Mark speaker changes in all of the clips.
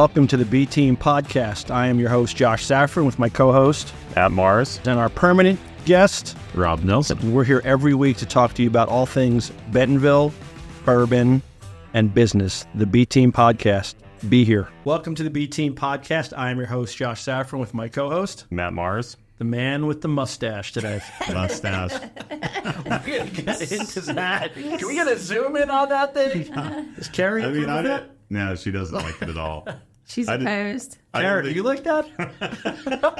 Speaker 1: welcome to the B Team Podcast. I am your host, Josh Safran, with my co-host,
Speaker 2: At Mars,
Speaker 1: and our permanent guest,
Speaker 2: Rob Nelson.
Speaker 1: We're here every week to talk to you about all things Bentonville, bourbon, and business. The B Team Podcast. Be here. Welcome to the B Team Podcast. I am your host, Josh Safran, with my co-host,
Speaker 2: Matt Mars.
Speaker 1: the man with the mustache today.
Speaker 2: Mustache.
Speaker 1: We're going to get into that. Can we get a zoom in on that thing? Is Carrie approve of that?
Speaker 2: No, she doesn't like it at all.
Speaker 3: She's opposed.
Speaker 1: Carrie, do you like that?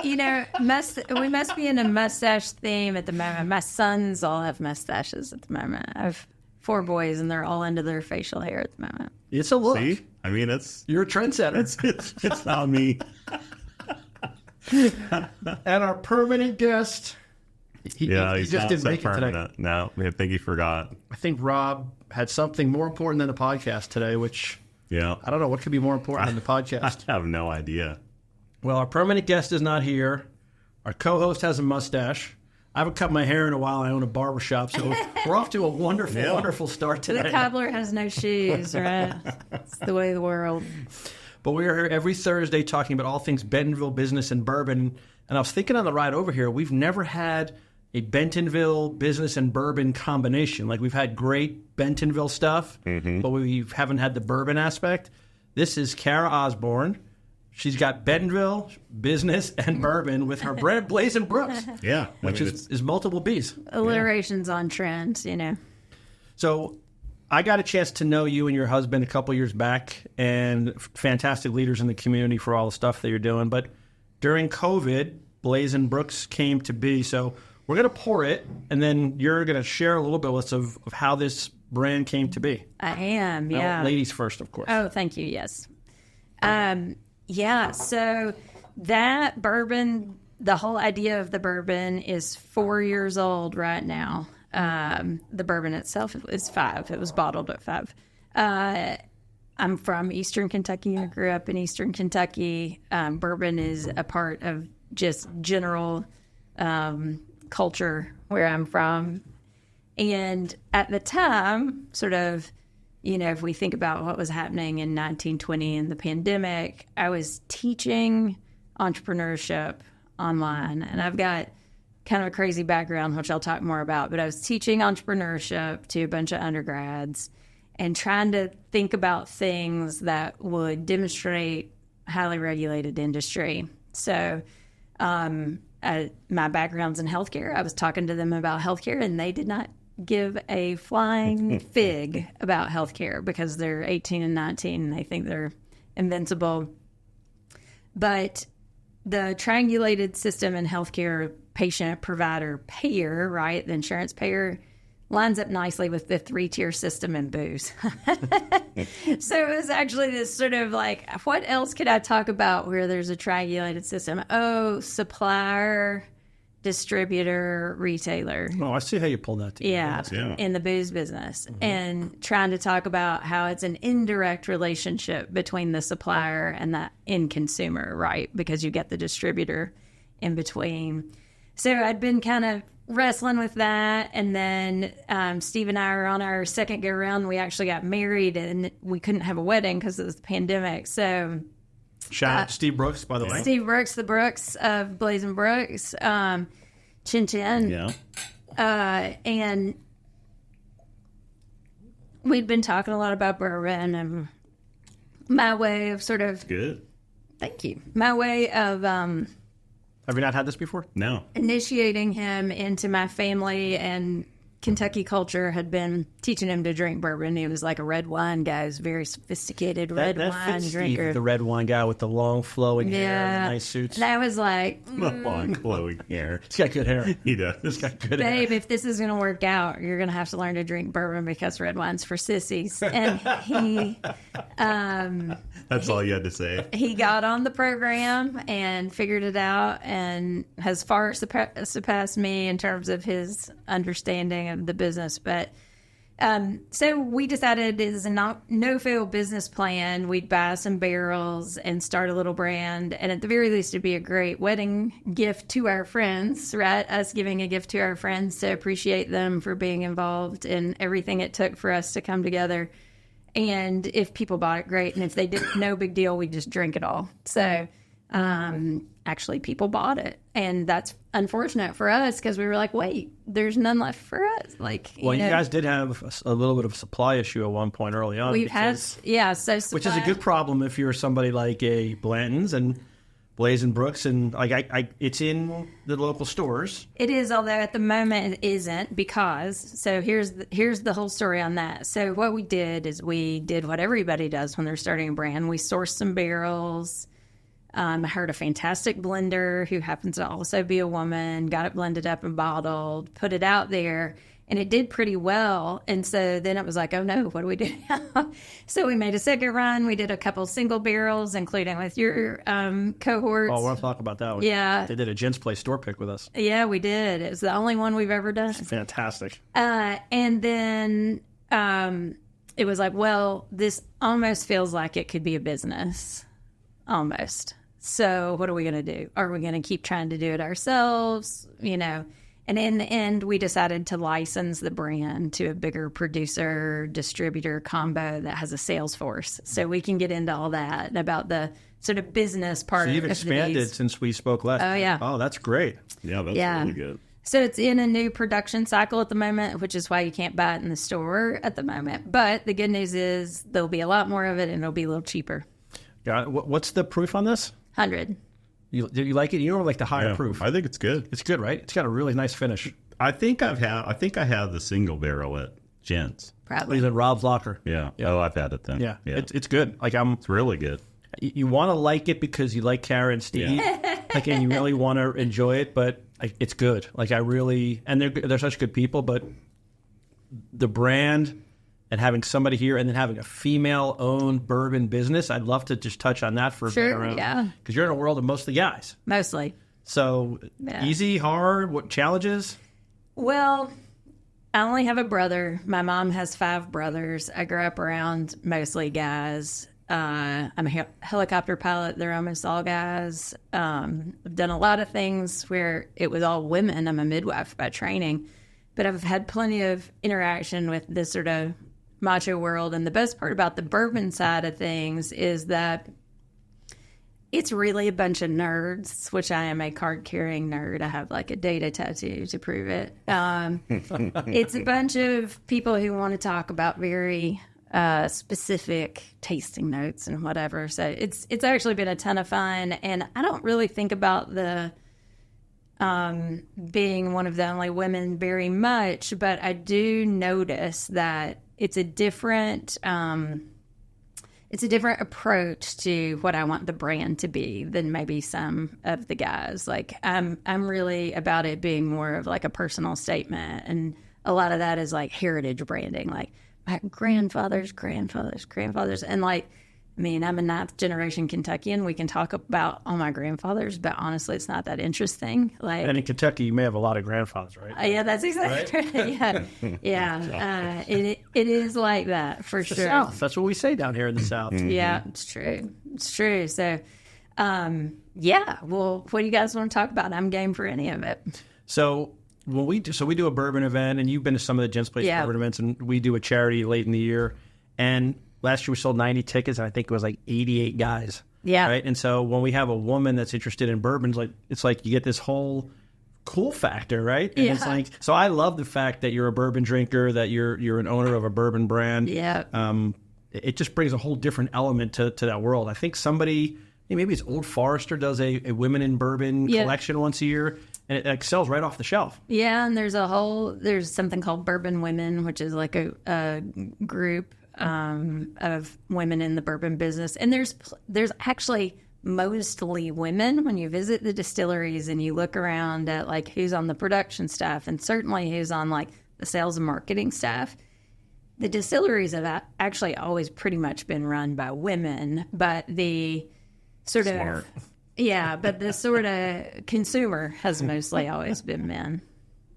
Speaker 3: You know, we must be in a mustache theme at the moment. My sons all have mustaches at the moment. I have 4 boys, and they're all into their facial hair at the moment.
Speaker 1: It's a look.
Speaker 2: See? I mean,
Speaker 1: You're a trendsetter.
Speaker 2: it's not me.
Speaker 1: And our permanent guest, he
Speaker 2: He's
Speaker 1: just
Speaker 2: not
Speaker 1: didn't
Speaker 2: so
Speaker 1: make it today.
Speaker 2: permanent. No, I think he forgot.
Speaker 1: I think Rob had something more important than the podcast today, which
Speaker 2: Yeah.
Speaker 1: I don't know what could be more important than the podcast.
Speaker 2: I have no idea.
Speaker 1: Well, our permanent guest is not here. Our co-host has a mustache. I haven't cut my hair in a while. I own a barbershop, so we're off to a wonderful start today.
Speaker 3: The cobbler has no shoes, right? It's the way of the world.
Speaker 1: But we are here every Thursday talking about all things Bentonville business and bourbon. And I was thinking on the ride over here, we've never had a Bentonville business and bourbon combination. Like, we've had great Bentonville stuff, but we haven't had the bourbon aspect. This is Cara Osborne. She's got Bentonville business and bourbon with her brand Blaize and Brooks.
Speaker 2: Yeah.
Speaker 1: Which is multiple B's.
Speaker 3: Alliterations on trend, you know.
Speaker 1: So I got a chance to know you and your husband a couple years back, and fantastic leaders in the community for all the stuff that you're doing. But during COVID, Blaize and Brooks came to be. So we're going to pour it, and then you're going to share a little bit with us of how this brand came to be.
Speaker 3: I am, yeah.
Speaker 1: Now, ladies first, of course.
Speaker 3: Oh, thank you, yes. Yeah, so that bourbon, the whole idea of the bourbon is 4 years old right now. The bourbon itself is 5. It was bottled at 5. I'm from Eastern Kentucky. I grew up in Eastern Kentucky. Bourbon is a part of just general culture where I'm from. And at the time, sort of, you know, if we think about what was happening in 1920 and the pandemic, I was teaching entrepreneurship online. And I've got kind of a crazy background, which I'll talk more about. But I was teaching entrepreneurship to a bunch of undergrads and trying to think about things that would demonstrate highly regulated industry. So my background's in healthcare. I was talking to them about healthcare, and they did not give a flying fig about healthcare because they're 18 and 19 and they think they're invincible. But the triangulated system in healthcare, patient, provider, payer, right? The insurance payer lines up nicely with the 3-tier system in booze. So it was actually this sort of like, what else could I talk about where there's a triangulated system? Oh, supplier, distributor, retailer.
Speaker 1: Oh, I see how you pulled that together.
Speaker 3: Yeah, in the booze business. And trying to talk about how it's an indirect relationship between the supplier and the end consumer, right? Because you get the distributor in between. So I'd been kind of wrestling with that. And then Steve and I are on our second go-around. We actually got married, and we couldn't have a wedding because it was the pandemic. So
Speaker 1: Shout out to Steve Brooks, by the way.
Speaker 3: Steve Brooks, the Brooks of Blaize and Brooks. Chin Chin.
Speaker 2: Yeah.
Speaker 3: And we'd been talking a lot about bourbon, and my way of sort of...
Speaker 2: Good.
Speaker 3: Thank you. My way of
Speaker 1: Have you not had this before?
Speaker 2: No.
Speaker 3: initiating him into my family and Kentucky culture had been teaching him to drink bourbon. He was like a red wine guy. He was very sophisticated red
Speaker 1: that
Speaker 3: wine
Speaker 1: fits
Speaker 3: drinker.
Speaker 1: Steve, the red wine guy with the long flowing hair and the nice suits.
Speaker 3: And I was like,
Speaker 2: Long flowing hair.
Speaker 1: He's got good hair.
Speaker 2: He does.
Speaker 1: He's got good hair.
Speaker 3: babe, if this is going to work out, you're going to have to learn to drink bourbon because red wine's for sissies. And he...
Speaker 2: That's all you had to say.
Speaker 3: He got on the program and figured it out and has far surpassed me in terms of his understanding of the business. But so we decided as a no-fail business plan, we'd buy some barrels and start a little brand. And at the very least, it'd be a great wedding gift to our friends, right? Us giving a gift to our friends to appreciate them for being involved in everything it took for us to come together. And if people bought it, great. And if they didn't, no big deal. We just drink it all. So actually, people bought it. And that's unfortunate for us because we were like, wait, there's none left for us. Like,
Speaker 1: well, you guys did have a little bit of a supply issue at one point early on.
Speaker 3: We've had, yeah. So
Speaker 1: which is a good problem if you're somebody like a Blanton's and Blaize and Brooks, and like it's in the local stores.
Speaker 3: It is, although at the moment it isn't, because here's the whole story on that. So what we did is we did what everybody does when they're starting a brand. We sourced some barrels. I hired a fantastic blender who happens to also be a woman, got it blended up and bottled, put it out there, and it did pretty well. And so then it was like, oh no, what do we do now? So we made a second run. We did a couple single barrels, including with your cohorts.
Speaker 1: Oh, we'll talk about that one.
Speaker 3: Yeah.
Speaker 1: They did a Gents Place store pick with us.
Speaker 3: Yeah, we did. It was the only one we've ever done.
Speaker 1: Fantastic.
Speaker 3: And then it was like, well, this almost feels like it could be a business. Almost. So what are we going to do? Are we going to keep trying to do it ourselves? You know, and in the end, we decided to license the brand to a bigger producer distributor combo that has a sales force. So we can get into all that and about the sort of business part.
Speaker 1: So you've expanded since we spoke last.
Speaker 3: Oh, yeah.
Speaker 1: Oh, that's great.
Speaker 2: Yeah, that's really good.
Speaker 3: So it's in a new production cycle at the moment, which is why you can't buy it in the store at the moment. But the good news is there'll be a lot more of it and it'll be a little cheaper.
Speaker 1: Yeah. What's the proof on this?
Speaker 3: 100.
Speaker 1: You like it? You don't like the higher proof.
Speaker 2: I think it's good.
Speaker 1: It's good, right? It's got a really nice finish.
Speaker 2: I think I have the single barrel at Gents.
Speaker 3: Probably.
Speaker 1: He's at Rob's Locker.
Speaker 2: Yeah. Oh, I've had it then.
Speaker 1: Yeah. It's good. Like
Speaker 2: it's really good.
Speaker 1: You want to like it because you like Cara and Steve, like, and you really want to enjoy it. But it's good. Like and they're such good people. But the brand and having somebody here, and then having a female-owned bourbon business, I'd love to just touch on that for a bit around.
Speaker 3: Yeah.
Speaker 1: Because you're in a world of mostly guys.
Speaker 3: Mostly.
Speaker 1: So easy, hard, what challenges?
Speaker 3: Well, I only have a brother. My mom has 5 brothers. I grew up around mostly guys. I'm a helicopter pilot. They're almost all guys. I've done a lot of things where it was all women. I'm a midwife by training. But I've had plenty of interaction with this sort of macho world. And the best part about the bourbon side of things is that it's really a bunch of nerds, which I am a card-carrying nerd. I have like a data tattoo to prove it. It's a bunch of people who want to talk about very specific tasting notes and whatever. So it's actually been a ton of fun. And I don't really think about the being one of the only women very much, but I do notice that it's a different approach to what I want the brand to be than maybe some of the guys. Like I'm really about it being more of like a personal statement, and a lot of that is like heritage branding, like my grandfather's, and like, I mean, I'm a 9th generation Kentuckian. We can talk about all my grandfathers, but honestly, it's not that interesting. Like,
Speaker 1: and in Kentucky, you may have a lot of grandfathers, right?
Speaker 3: Yeah, that's exactly right. Yeah. It is like that for sure.
Speaker 1: South. That's what we say down here in the South.
Speaker 3: Yeah, it's true. It's true. So, well, what do you guys want to talk about? I'm game for any of it.
Speaker 1: So when we do a bourbon event, and you've been to some of the Gents Place bourbon events, and we do a charity late in the year, and last year we sold 90 tickets, and I think it was like 88 guys.
Speaker 3: Yeah.
Speaker 1: Right. And so when we have a woman that's interested in bourbons, like it's like you get this whole cool factor, right? And it's like, so I love the fact that you're a bourbon drinker, that you're an owner of a bourbon brand.
Speaker 3: Yeah.
Speaker 1: It just brings a whole different element to that world. I think maybe it's Old Forester does a women in bourbon collection once a year, and it sells right off the shelf. Yeah,
Speaker 3: and there's something called Bourbon Women, which is like a group of women in the bourbon business. And there's actually mostly women when you visit the distilleries and you look around at like who's on the production staff, and certainly who's on like the sales and marketing staff. The distilleries have actually always pretty much been run by women, but the sort of consumer has mostly always been men.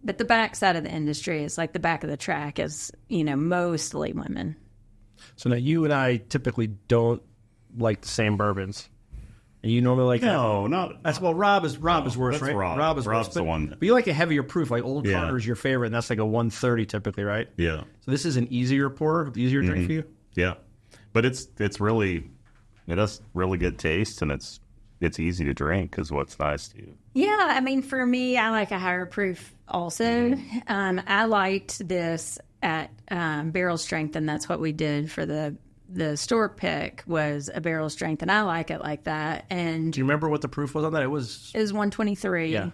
Speaker 3: But the backside of the industry is like the back of the track is, mostly women. So now you and I typically don't like the same bourbons. And you normally like...
Speaker 2: No, not...
Speaker 1: That's, well, Rob is worse, right?
Speaker 2: Rob is
Speaker 1: Rob's
Speaker 2: the one.
Speaker 1: But you like a heavier proof, like Old Carter's your favorite, and that's like a 130 typically, right?
Speaker 2: Yeah.
Speaker 1: So this is an easier pour, easier drink for you?
Speaker 2: Yeah. But it has really good taste, and it's easy to drink is what's nice too.
Speaker 3: Yeah, I mean, for me, I like a higher proof also. I liked this at barrel strength, and that's what we did for the store pick was a barrel strength, and I like it like that. And
Speaker 1: Do you remember what the proof was on that? It was
Speaker 3: 123.
Speaker 1: Yeah.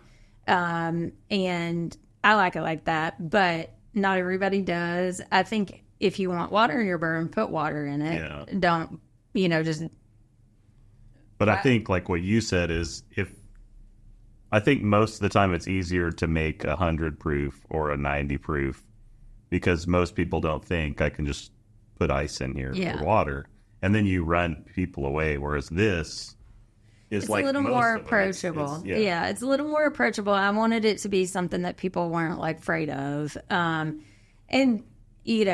Speaker 3: And I like it like that, but not everybody does. I think if you want water in your bourbon, put water in it.
Speaker 2: Yeah.
Speaker 3: Don't, just...
Speaker 2: But I think like what you said is I think most of the time it's easier to make 100 proof or a 90 proof because most people don't think I can just put ice in here or water, and then you run people away. Whereas this is
Speaker 3: It's
Speaker 2: like
Speaker 3: a little
Speaker 2: most
Speaker 3: more
Speaker 2: of it.
Speaker 3: approachable. It's a little more approachable. I wanted it to be something that people weren't like afraid of. And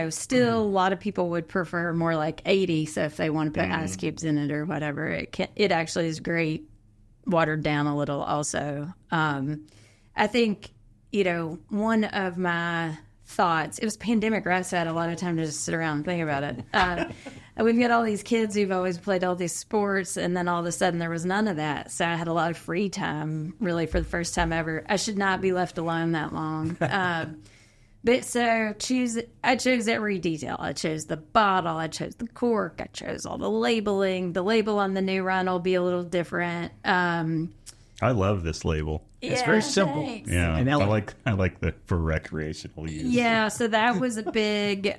Speaker 3: still a lot of people would prefer more like 80. So if they want to put ice cubes in it or whatever, it actually is great watered down a little also. I think, one of my thoughts, it was pandemic, right? So I had a lot of time to just sit around and think about it. We've got all these kids who've always played all these sports, and then all of a sudden there was none of that. So I had a lot of free time, really, for the first time ever. I should not be left alone that long. But so I chose every detail. I chose the bottle. I chose the cork. I chose all the labeling. The label on the new run will be a little different.
Speaker 2: I love this label.
Speaker 1: It's very simple.
Speaker 3: Thanks.
Speaker 2: Yeah,
Speaker 1: And
Speaker 2: I like the for recreational use.
Speaker 3: Yeah, so that was a big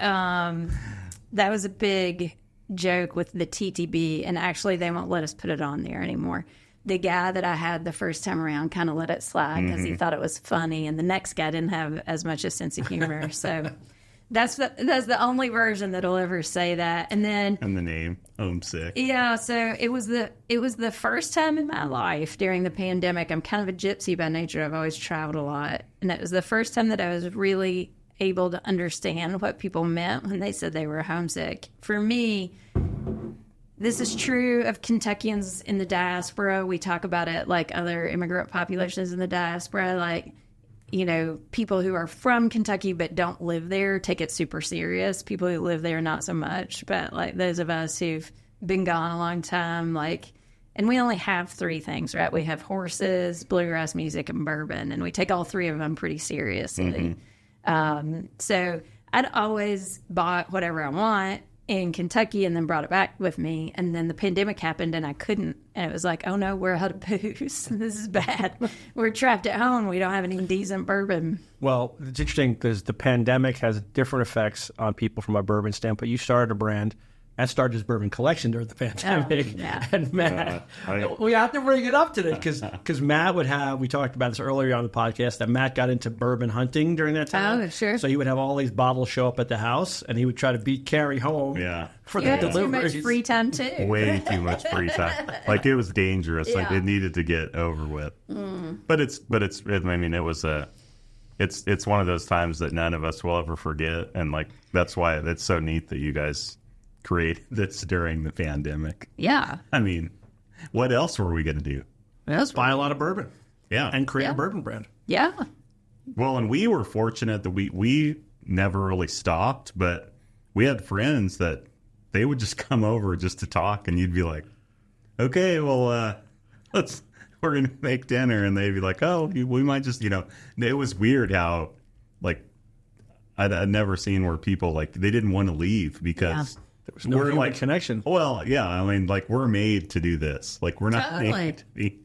Speaker 3: joke with the TTB, and actually they won't let us put it on there anymore. The guy that I had the first time around kind of let it slide because he thought it was funny, and the next guy didn't have as much a sense of humor. So that's the only version that'll ever say that. And then
Speaker 2: And the name Homesick.
Speaker 3: yeah, so it was the first time in my life during the pandemic. I'm kind of a gypsy by nature. I've always traveled a lot, and it was the first time that I was really able to understand what people meant when they said they were homesick. For me, this is true of Kentuckians in the diaspora. We talk about it like other immigrant populations in the diaspora, like, people who are from Kentucky but don't live there take it super serious. People who live there, not so much. But like those of us who've been gone a long time, and we only have three things, right? We have horses, bluegrass music, and bourbon, and we take all three of them pretty seriously. So I'd always bought whatever I want in Kentucky and then brought it back with me. And then the pandemic happened and I couldn't. And it was like, oh no, we're out of booze. This is bad. We're trapped at home. We don't have any decent bourbon.
Speaker 1: Well, it's interesting because the pandemic has different effects on people from a bourbon standpoint. You started a brand that started his bourbon collection during the pandemic. And Matt, we have to bring it up today because Matt would have, we talked about this earlier on the podcast, that Matt got into bourbon hunting during that time.
Speaker 3: Oh, sure.
Speaker 1: So he would have all these bottles show up at the house and he would try to beat Carrie home for the deliveries.
Speaker 3: Too much free time too.
Speaker 2: Way too much free time. Like it was dangerous. Like it needed to get over with. But it's one of those times that none of us will ever forget. And like, that's why it's so neat that you guys created this during the pandemic.
Speaker 3: Yeah.
Speaker 2: I mean, what else were we going to do?
Speaker 1: Buy a lot of bourbon.
Speaker 2: Yeah.
Speaker 1: And create a bourbon brand.
Speaker 3: Yeah.
Speaker 2: Well, and we were fortunate that we never really stopped, but we had friends that they would just come over just to talk, and you'd be like, okay, well, we're going to make dinner. And they'd be like, oh, we might just, it was weird how, like, I'd never seen where people, like, they didn't want to leave because
Speaker 1: there was no human connection.
Speaker 2: Well, yeah, I mean, like, we're made to do this. Like, we're not made to be.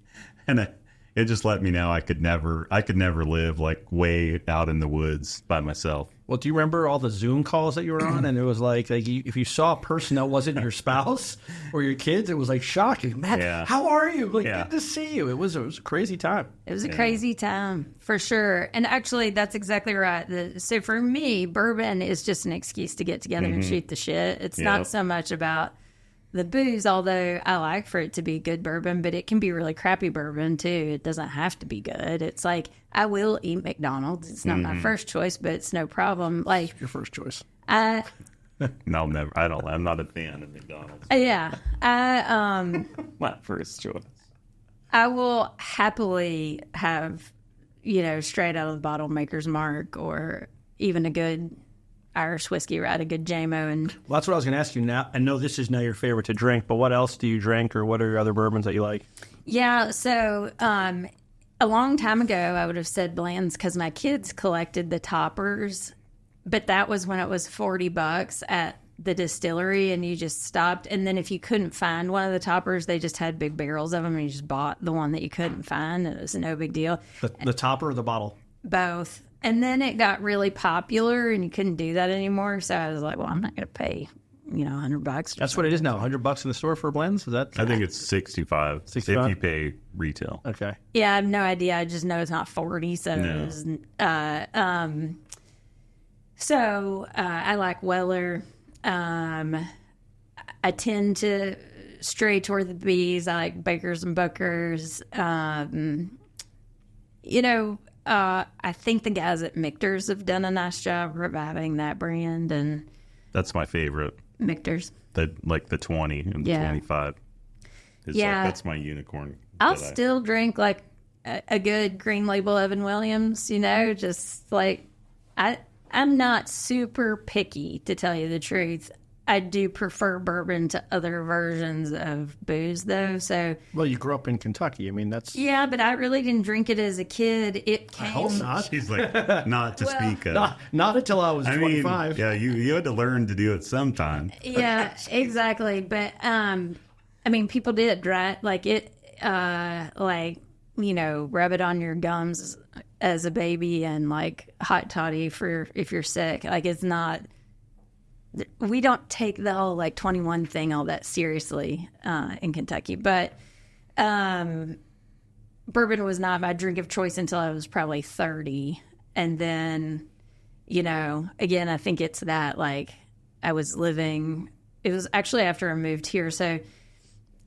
Speaker 2: And it just let me know I could never live, like, way out in the woods by myself.
Speaker 1: Well, do you remember all the Zoom calls that you were on? And it was like if you saw a person that wasn't your spouse or your kids, it was like shocking. Matt, how are you? Like, good to see you. It was a crazy time.
Speaker 3: It was a crazy time, for sure. And actually, that's exactly right. So for me, bourbon is just an excuse to get together and shoot the shit. It's not so much about the booze, although I like for it to be good bourbon, but it can be really crappy bourbon too. It doesn't have to be good. It's like, I will eat McDonald's. It's not my first choice, but it's no problem. Like,
Speaker 1: your first choice.
Speaker 2: No, never. I'm not a fan of McDonald's.
Speaker 3: Yeah.
Speaker 2: My first choice.
Speaker 3: I will happily have, straight out of the bottle Maker's Mark or even a good Irish whiskey, right? A good JMO. And
Speaker 1: Well, that's what I was going to ask you now. I know this is now your favorite to drink, but what else do you drink, or what are your other bourbons that you like?
Speaker 3: yeah, so a long time ago, I would have said blends because my kids collected the toppers, but that was when it was $40 at the distillery, and you just stopped. And then if you couldn't find one of the toppers, they just had big barrels of them, and you just bought the one that you couldn't find. And it was no big deal.
Speaker 1: The topper or the bottle?
Speaker 3: Both. And then it got really popular, and you couldn't do that anymore. So I was like, well, I'm not going to pay, $100.
Speaker 1: That's what it is now. $100 in the store for blends? Is that?
Speaker 2: I think it's 65 if you pay retail.
Speaker 1: Okay.
Speaker 3: Yeah, I have no idea. I just know it's not 40. So
Speaker 2: No.
Speaker 3: it was, I like Weller. I tend to stray toward the B's. I like Bakers and Bookers. I think the guys at Michter's have done a nice job reviving that brand, and
Speaker 2: That's my favorite.
Speaker 3: Michter's.
Speaker 2: The 20 and the
Speaker 3: Yeah.
Speaker 2: 25. It's
Speaker 3: Yeah.
Speaker 2: that's my unicorn.
Speaker 3: I'll
Speaker 2: that I-
Speaker 3: still drink like a good Green Label Evan Williams, just like I'm not super picky, to tell you the truth. I do prefer bourbon to other versions of booze, though. So
Speaker 1: Well, you grew up in Kentucky. I mean, that's...
Speaker 3: yeah, but I really didn't drink it as a kid. It came.
Speaker 1: I hope not.
Speaker 2: She's like, not to speak of.
Speaker 1: Not until I was
Speaker 2: I mean,
Speaker 1: 25.
Speaker 2: yeah, you had to learn to do it sometime.
Speaker 3: Yeah, exactly. But people did, right? Like it, rub it on your gums as a baby, and like hot toddy for if you're sick. Like it's not. We don't take the whole 21 thing all that seriously in Kentucky, but bourbon was not my drink of choice until I was probably 30. And then, again, I think it's that I was living, it was actually after I moved here. So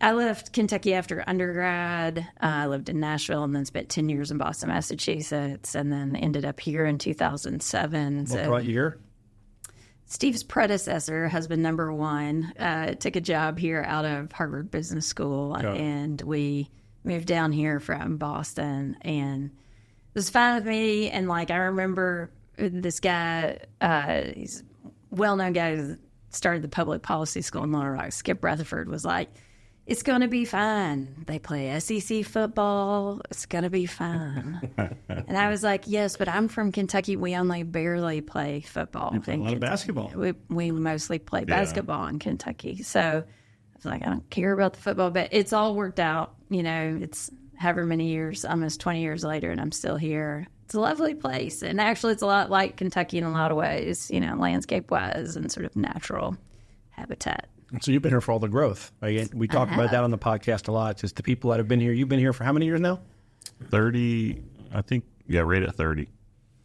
Speaker 3: I left Kentucky after undergrad. I lived in Nashville and then spent 10 years in Boston, Massachusetts, and then ended up here in 2007.
Speaker 1: What brought you here?
Speaker 3: Steve's predecessor, husband number one, took a job here out of Harvard Business School, and we moved down here from Boston, and it was fine with me. And I remember this guy, he's a well-known guy who started the public policy school in Little Rock, Skip Rutherford, was like, it's going to be fine. They play SEC football. It's going to be fine. And I was like, yes, but I'm from Kentucky. We only barely play football.
Speaker 1: You play a lot of basketball.
Speaker 3: We mostly play basketball in Kentucky. So I was like, I don't care about the football, but it's all worked out. It's however many years, almost 20 years later, and I'm still here. It's a lovely place. And actually, it's a lot like Kentucky in a lot of ways, landscape-wise and sort of natural habitat.
Speaker 1: So you've been here for all the growth. Right? We talk about that on the podcast a lot. Just the people that have been here. You've been here for how many years now?
Speaker 2: 30, I think. Yeah, right at 30.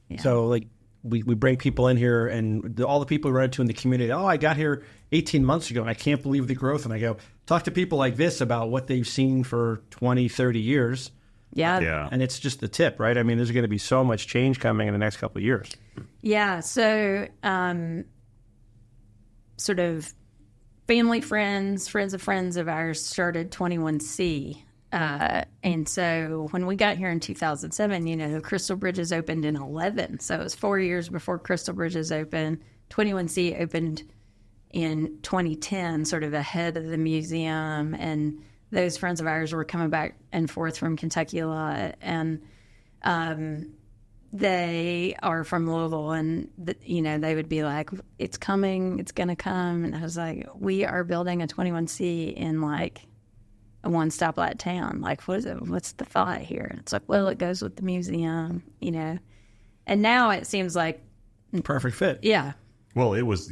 Speaker 3: Yeah.
Speaker 1: So we bring people in here, and all the people we run into in the community, I got here 18 months ago, and I can't believe the growth. And I go, talk to people like this about what they've seen for 20, 30 years.
Speaker 3: Yeah.
Speaker 1: And it's just the tip, right? I mean, there's going to be so much change coming in the next couple of years.
Speaker 3: Yeah. So sort of family friends of friends of ours started 21C. And so when we got here in 2007, Crystal Bridges opened in 11. So it was 4 years before Crystal Bridges opened. 21C opened in 2010, sort of ahead of the museum. And those friends of ours were coming back and forth from Kentucky a lot. And they are from Louisville, and they would be like, it's coming, it's going to come. And I was like, we are building a 21C in a one stoplight town. What is it? What's the thought here? And it's like, well, it goes with the museum, and now it seems like
Speaker 1: Perfect fit.
Speaker 3: Yeah.
Speaker 2: Well, it was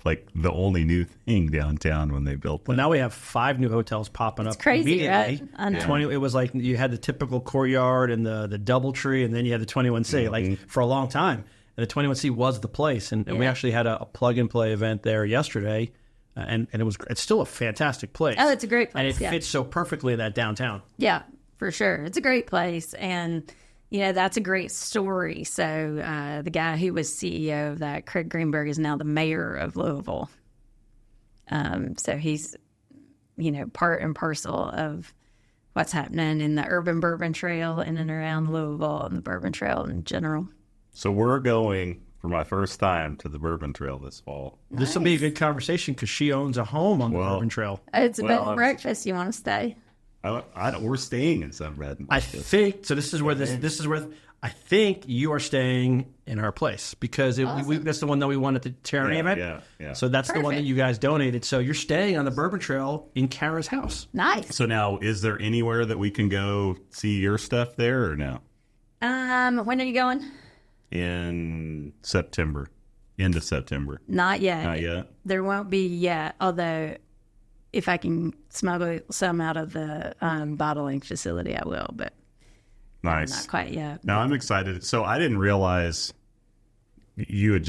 Speaker 2: like the only new thing downtown when they built it.
Speaker 1: Well, now we have 5 new hotels popping up
Speaker 3: crazy,
Speaker 1: immediately.
Speaker 3: right? I know.
Speaker 1: 20. It was like you had the typical courtyard and the DoubleTree, and then you had the 21C. For a long time, and the 21C was the place. And we actually had a plug and play event there yesterday, and it's still a fantastic place.
Speaker 3: Oh, it's a great place.
Speaker 1: And it fits so perfectly in that downtown.
Speaker 3: Yeah, for sure. It's a great place. And, that's a great story. So the guy who was CEO of that, Craig Greenberg, is now the mayor of Louisville. So he's, part and parcel of what's happening in the urban Bourbon Trail in and around Louisville and the Bourbon Trail in general.
Speaker 2: So we're going for my first time to the Bourbon Trail this fall.
Speaker 1: This will be a good conversation because she owns a home on the Bourbon Trail.
Speaker 3: It's a bed and breakfast. You want to stay?
Speaker 2: We're staying in some bed and
Speaker 1: I
Speaker 2: breakfast.
Speaker 1: think so. This is where I think you are staying in our place because that's the one that we won at the charity event.
Speaker 2: Yeah.
Speaker 1: So that's the one that you guys donated. So you're staying on the Bourbon Trail in Cara's house.
Speaker 3: Nice.
Speaker 2: So now, is there anywhere that we can go see your stuff there or no?
Speaker 3: When are you going?
Speaker 2: In September. End of September.
Speaker 3: Not yet.
Speaker 2: Not yet?
Speaker 3: There won't be yet, although if I can smuggle some out of the bottling facility, I will, but
Speaker 2: Nice.
Speaker 3: not quite yet.
Speaker 2: Now I'm excited. So I didn't realize you were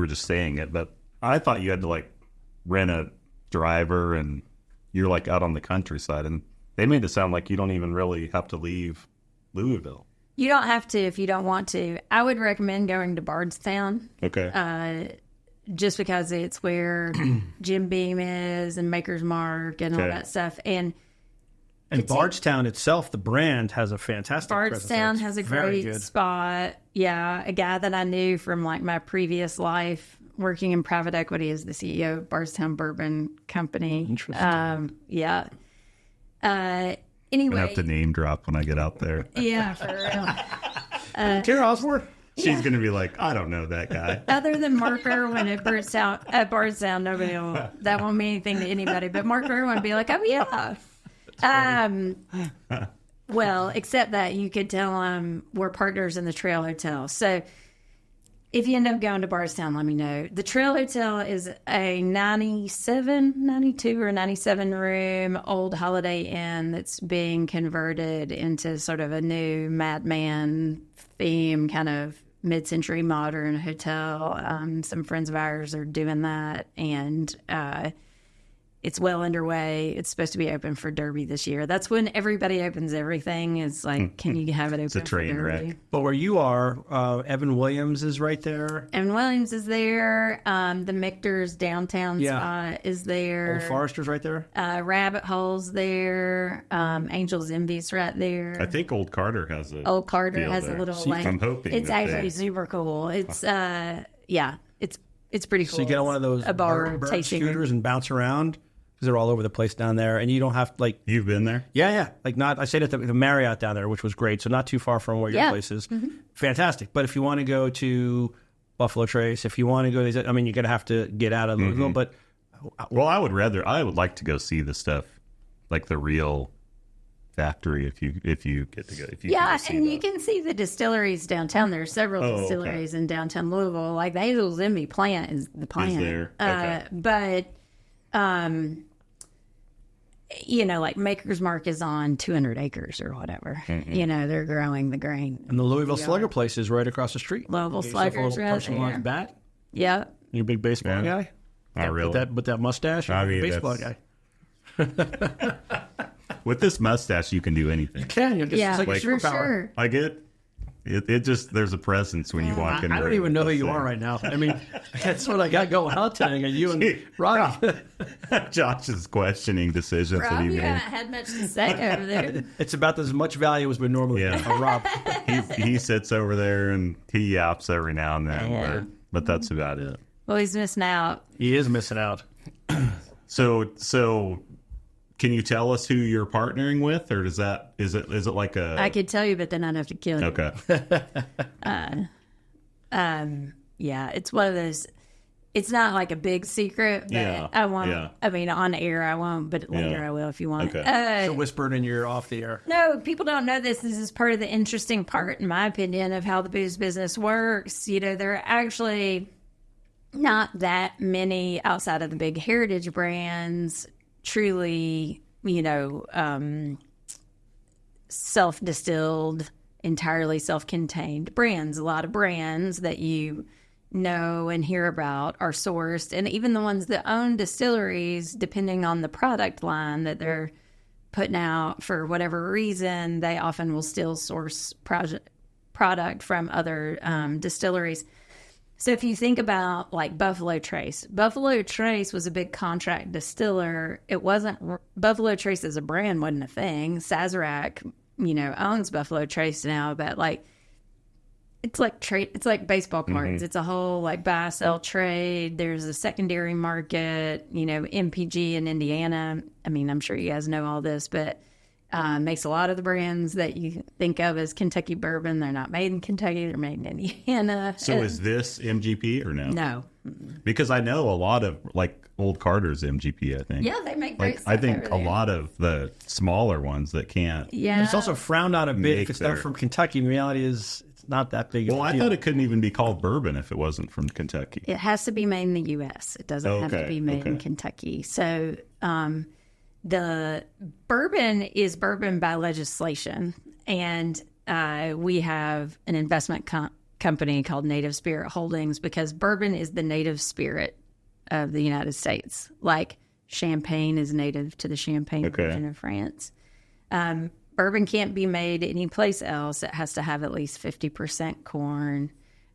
Speaker 2: just saying it, but I thought you had to like rent a driver and you're like out on the countryside, and they made it sound like you don't even really have to leave Louisville.
Speaker 3: You don't have to if you don't want to. I would recommend going to Bardstown.
Speaker 2: Okay.
Speaker 3: Just because it's where Jim Beam is and Maker's Mark and all that stuff. And
Speaker 1: Bardstown itself, the brand, has a fantastic
Speaker 3: Bardstown
Speaker 1: presence.
Speaker 3: has a
Speaker 1: Very
Speaker 3: great
Speaker 1: good.
Speaker 3: spot. Yeah, a guy that I knew from like my previous life working in private equity is the CEO of Bardstown Bourbon Company.
Speaker 1: Interesting.
Speaker 3: Yeah.
Speaker 2: I
Speaker 3: Anyway.
Speaker 2: have to name drop when I get out there.
Speaker 3: Yeah, for real.
Speaker 1: Cara Osborne.
Speaker 2: She's going to be like, I don't know that guy.
Speaker 3: Other than Mark Irwin at Bardstown, nobody will, that won't mean anything to anybody. But Mark Irwin would be like, oh, yeah. Well, except that you could tell we're partners in the Trail Hotel. So if you end up going to Bardstown, let me know. The Trail Hotel is a 92 or 97 room old Holiday Inn that's being converted into sort of a new Madman theme, kind of mid-century modern hotel. Some friends of ours are doing that, and it's well underway. It's supposed to be open for Derby this year. That's when everybody opens everything. It's like, can you have it open
Speaker 2: It's a train
Speaker 3: for Derby?
Speaker 2: wreck.
Speaker 1: But where you are, Evan Williams is right there.
Speaker 3: Evan Williams is there. The Michter's downtown spot is there.
Speaker 1: Old Forester's right there.
Speaker 3: Rabbit Hole's there. Angel's Envy's right there.
Speaker 2: I think Old Carter has a
Speaker 3: Old Carter
Speaker 2: deal
Speaker 3: has
Speaker 2: there.
Speaker 3: a little
Speaker 2: See,
Speaker 3: like
Speaker 2: I'm hoping
Speaker 3: it's
Speaker 2: that
Speaker 3: actually
Speaker 2: they-
Speaker 3: super cool. It's it's pretty cool.
Speaker 1: So you get on one of those
Speaker 3: a bar
Speaker 1: bird
Speaker 3: tasting room.
Speaker 1: scooters and bounce around because they're all over the place down there, and you don't have to, like.
Speaker 2: You've been there?
Speaker 1: Yeah. Like I stayed at the Marriott down there, which was great. So not too far from where your place is. Fantastic. But if you want to go to Buffalo Trace, if you want to go, you're going to have to get out of Louisville. But
Speaker 2: Well, I would like to go see the stuff, like the real factory. If you get to go, if you
Speaker 3: Yeah,
Speaker 2: can go see
Speaker 3: and
Speaker 2: that.
Speaker 3: you can see the distilleries downtown. There are several distilleries in downtown Louisville. Like the Angel's Envy plant is the plant.
Speaker 2: there. Okay.
Speaker 3: But like Maker's Mark is on 200 acres or whatever. They're growing the grain.
Speaker 1: and the Louisville Slugger place is right across the street.
Speaker 3: Louisville
Speaker 1: Get yourself a
Speaker 3: Slugger's
Speaker 1: little
Speaker 3: right
Speaker 1: personalized
Speaker 3: there.
Speaker 1: bat.
Speaker 3: Yeah.
Speaker 1: You a big baseball
Speaker 2: Yeah.
Speaker 1: guy?
Speaker 2: Not really.
Speaker 1: With that mustache?
Speaker 2: I mean,
Speaker 1: baseball
Speaker 2: that's-
Speaker 1: guy.
Speaker 2: With this mustache, you can do anything.
Speaker 1: Can you?
Speaker 3: Yeah,
Speaker 1: It's like a
Speaker 3: for
Speaker 1: superpower.
Speaker 3: sure.
Speaker 2: I get it. Just there's a presence when you walk in.
Speaker 1: I don't even know who you are right now. I mean, that's what I got going on today. And you and Robbie.
Speaker 2: Josh is questioning decisions that
Speaker 3: Rob,
Speaker 2: he
Speaker 3: you
Speaker 2: made.
Speaker 3: haven't had much to say over there.
Speaker 1: It's about as much value as we normally
Speaker 2: Yeah.
Speaker 1: get from Rob.
Speaker 2: He sits over there and he yaps every now and then,
Speaker 3: Yeah.
Speaker 2: but that's about it.
Speaker 3: Well, he's missing out.
Speaker 1: He is missing out.
Speaker 2: So can you tell us who you're partnering with, or is it like a?
Speaker 3: I could tell you, but then I'd have to kill you.
Speaker 2: Okay.
Speaker 3: Yeah, it's one of those. It's not like a big secret, but
Speaker 2: Yeah,
Speaker 3: I won't.
Speaker 2: yeah.
Speaker 3: I mean, on air I won't, but later
Speaker 2: Yeah.
Speaker 3: I will if you want.
Speaker 2: Okay.
Speaker 1: So whispered in your off the air.
Speaker 3: No, people don't know this. This is part of the interesting part, in my opinion, of how the booze business works. There are actually not that many outside of the big heritage brands truly, self-distilled, entirely self-contained brands. A lot of brands that you know and hear about are sourced, and even the ones that own distilleries, depending on the product line that they're putting out for whatever reason, they often will still source product from other distilleries. So if you think about like Buffalo Trace was a big contract distiller. It wasn't Buffalo Trace as a brand wasn't a thing. Sazerac, owns Buffalo Trace now, but like It's like trade. It's like baseball cards. It's a whole like buy sell trade. There's a secondary market. You know, MPG in Indiana. I mean, I'm sure you guys know all this, but makes a lot of the brands that you think of as Kentucky bourbon. They're not made in Kentucky. They're made in Indiana.
Speaker 2: So is this MGP or no?
Speaker 3: No.
Speaker 2: Because I know a lot of like Old Carter's MGP. I think.
Speaker 3: Yeah, they make great
Speaker 2: Like
Speaker 3: stuff
Speaker 2: I think
Speaker 3: over
Speaker 2: a
Speaker 3: there.
Speaker 2: lot of the smaller ones that can't.
Speaker 3: Yeah.
Speaker 1: It's also frowned on a bit
Speaker 2: Make
Speaker 1: if it's not
Speaker 2: their-
Speaker 1: from Kentucky. The reality is it's not that big of
Speaker 2: Well,
Speaker 1: a
Speaker 2: I
Speaker 1: deal.
Speaker 2: thought it couldn't even be called bourbon if it wasn't from Kentucky.
Speaker 3: It has to be made in the U.S. It doesn't have to
Speaker 2: Okay,
Speaker 3: be made in
Speaker 2: okay.
Speaker 3: Kentucky. So the bourbon is bourbon by legislation. And we have an investment company called Native Spirit Holdings because bourbon is the native spirit of the United States. Like champagne is native to the Champagne
Speaker 2: Okay.
Speaker 3: region of France. Bourbon can't be made anyplace else. It has to have at least 50% corn.